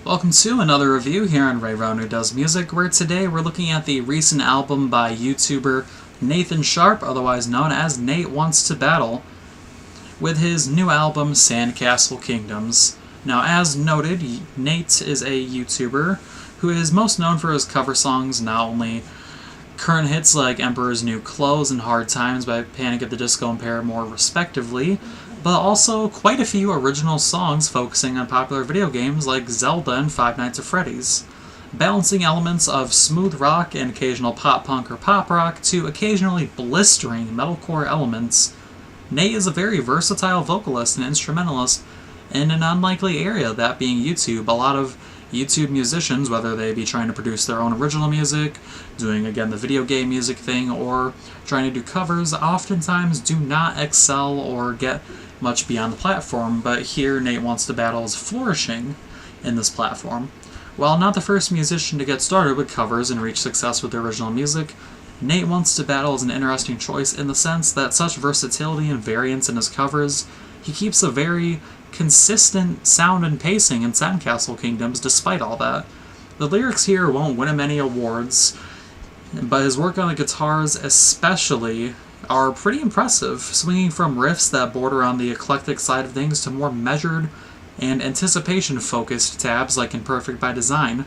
Welcome to another review here on Ray Rowan Who Does Music, where today we're looking at the recent album by YouTuber Nathan Sharp, otherwise known as NateWantsToBattle, with his new album Sandcastle Kingdoms. Now, as noted, Nate is a YouTuber who is most known for his cover songs, not only current hits like Emperor's New Clothes and Hard Times by Panic at the Disco and Paramore respectively, but also quite a few original songs focusing on popular video games like Zelda and Five Nights at Freddy's, balancing elements of smooth rock and occasional pop punk or pop rock to occasionally blistering metalcore elements. Nate is a very versatile vocalist and instrumentalist in an unlikely area, that being YouTube. A lot of YouTube musicians, whether they be trying to produce their own original music, doing again the video game music thing, or trying to do covers, oftentimes do not excel or get much beyond the platform, but here NateWantsToBattle is flourishing in this platform. While not the first musician to get started with covers and reach success with original music, NateWantsToBattle is an interesting choice in the sense that such versatility and variance in his covers, he keeps a very consistent sound and pacing in Sandcastle Kingdoms despite all that. The lyrics here won't win him any awards, but his work on the guitars especially are pretty impressive, swinging from riffs that border on the eclectic side of things to more measured and anticipation-focused tabs like in Perfect by Design.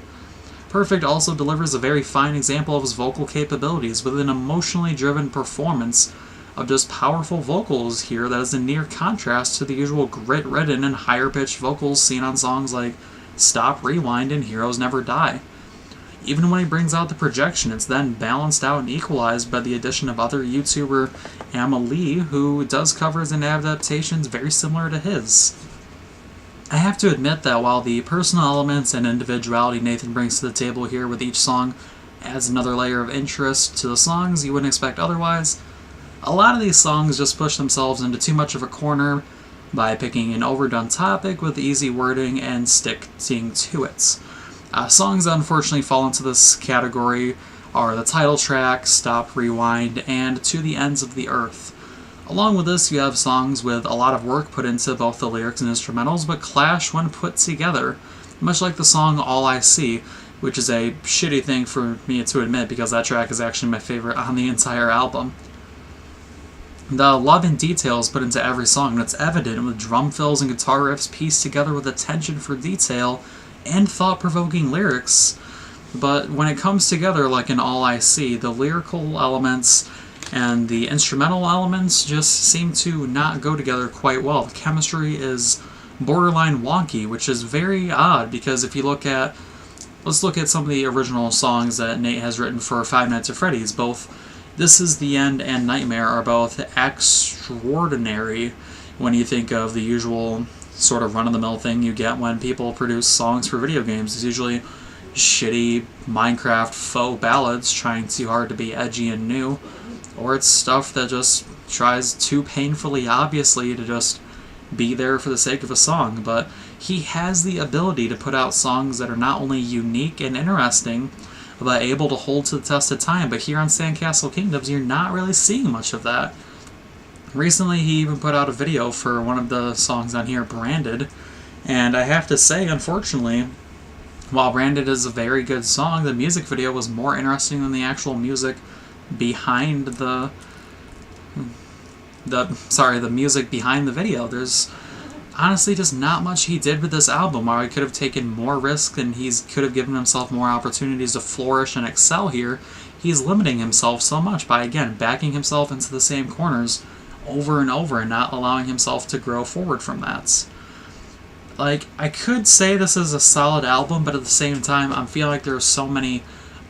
Perfect also delivers a very fine example of his vocal capabilities with an emotionally driven performance of just powerful vocals here that is in near contrast to the usual grit-ridden and higher-pitched vocals seen on songs like Stop, Rewind, and Heroes Never Die. Even when he brings out the projection, it's then balanced out and equalized by the addition of other YouTuber Amelie, who does covers and adaptations very similar to his. I have to admit that while the personal elements and individuality Nathan brings to the table here with each song adds another layer of interest to the songs you wouldn't expect otherwise, a lot of these songs just push themselves into too much of a corner by picking an overdone topic with easy wording and sticking to it. Songs that unfortunately fall into this category are the title track, Stop, Rewind, and To the Ends of the Earth. Along with this, you have songs with a lot of work put into both the lyrics and instrumentals, but clash when put together, much like the song All I See, which is a shitty thing for me to admit because that track is actually my favorite on the entire album. The love and details put into every song, and it's evident with drum fills and guitar riffs pieced together with attention for detail and thought-provoking lyrics. But when it comes together like in All I See, the lyrical elements and the instrumental elements just seem to not go together quite well. The chemistry is borderline wonky, which is very odd because if you let's look at some of the original songs that Nate has written for Five Nights at Freddy's. Both This Is the End and Nightmare are both extraordinary when you think of the usual sort of run-of-the-mill thing you get when people produce songs for video games. It's usually shitty Minecraft faux ballads trying too hard to be edgy and new, or it's stuff that just tries too painfully obviously to just be there for the sake of a song. But he has the ability to put out songs that are not only unique and interesting, but able to hold to the test of time. But here on Sandcastle Kingdoms, you're not really seeing much of that. Recently, he even put out a video for one of the songs on here, Branded, and I have to say, unfortunately, while Branded is a very good song, the music video was more interesting than the actual music behind the music behind the video. There's honestly just not much he did with this album, or he could have taken more risk and he could have given himself more opportunities to flourish and excel here. He's limiting himself so much by, again, backing himself into the same corners over and over and not allowing himself to grow forward from that. Like, I could say this is a solid album, but at the same time, I feel like there are so many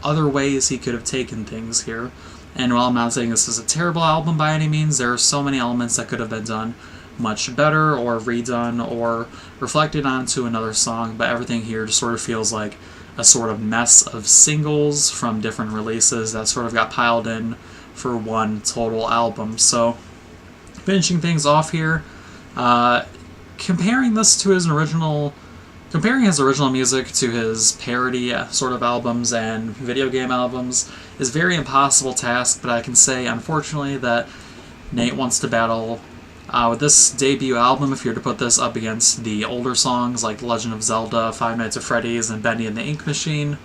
other ways he could have taken things here. And while I'm not saying this is a terrible album by any means, there are so many elements that could have been done much better or redone or reflected onto another song, but everything here just sort of feels like a sort of mess of singles from different releases that sort of got piled in for one total album. So, finishing things off here, comparing his original music to his parody sort of albums and video game albums is a very impossible task, but I can say, unfortunately, that NateWantsToBattle With this debut album, if you were to put this up against the older songs like Legend of Zelda, Five Nights at Freddy's, and Bendy and the Ink Machine,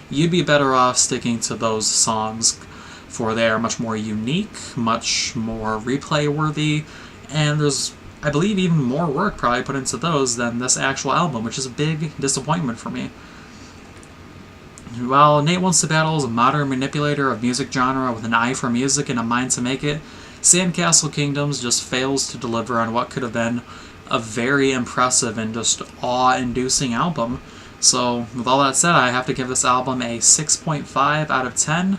you'd be better off sticking to those songs, for they are much more unique, much more replay-worthy, and there's, I believe, even more work probably put into those than this actual album, which is a big disappointment for me. While Nate Wants to Battle is a modern manipulator of music genre with an eye for music and a mind to make it, Sandcastle Kingdoms just fails to deliver on what could have been a very impressive and just awe-inducing album. So, with all that said, I have to give this album a 6.5 out of 10.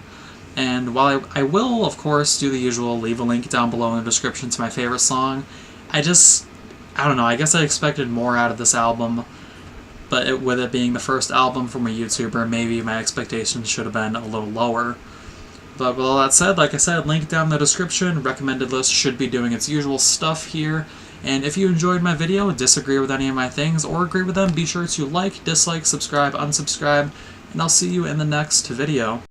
And while I will, of course, do the usual, leave a link down below in the description to my favorite song, I don't know, I guess I expected more out of this album, but with it being the first album from a YouTuber, maybe my expectations should have been a little lower. But with all that said, like I said, link down in the description, recommended list should be doing its usual stuff here. And if you enjoyed my video, disagree with any of my things, or agree with them, be sure to like, dislike, subscribe, unsubscribe, and I'll see you in the next video.